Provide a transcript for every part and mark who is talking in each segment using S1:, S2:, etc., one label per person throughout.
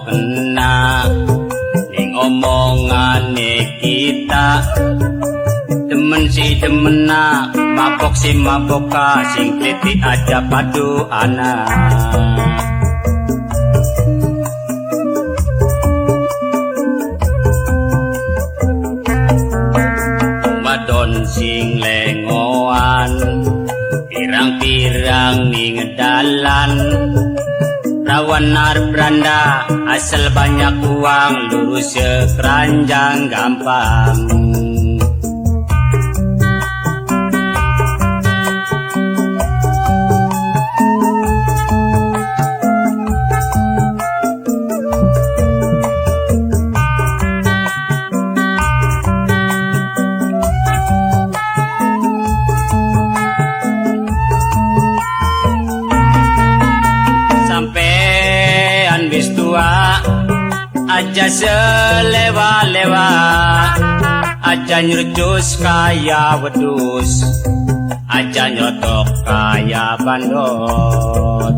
S1: Kena ning omongane kita demen si demena mabok si maboka sing kliti aja padu anak wadon sing lengoan pirang-pirang ning dalan rawan arep beranda asal banyak uang lurus sekeranjang gampang wis tua aja selewa-lewa aja nyerjus kaya wedus aja nyotok kaya bandot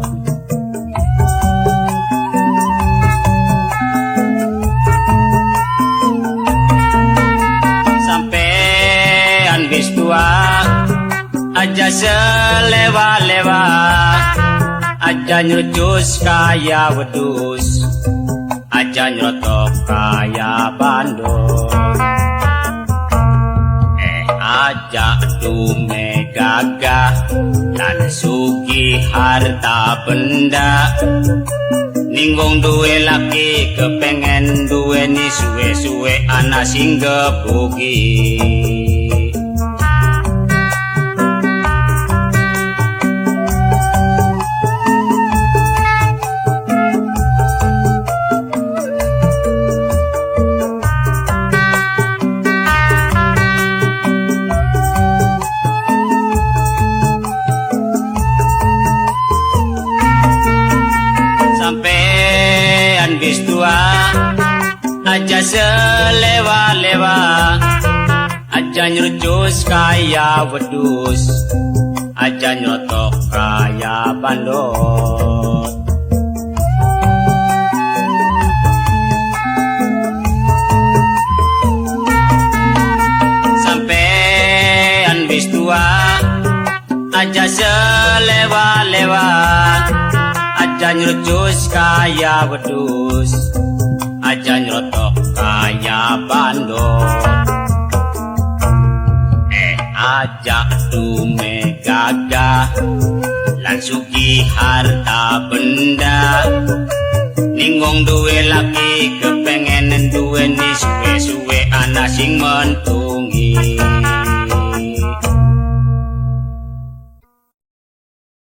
S1: sampean wis tua aja selewa-lewa aja nyerjus kaya wedus aja nyotok kaya bandot aja dume gagah lan sugi harta benda ninggung duwe laki kepengen duweni suwe-suwe anak sing gebugi sampean wis tua aja selewa-lewa aja nyerjus kaya wedus aja nyotok kaya bandot sampean wis tua aja selewa-lewa aja nyerjus kaya wedus aja nyotok kaya bandot aja dume gagah lan sugi harta benda ninggung duwe laki kepengen duweni suwe-suwe anak sing mentu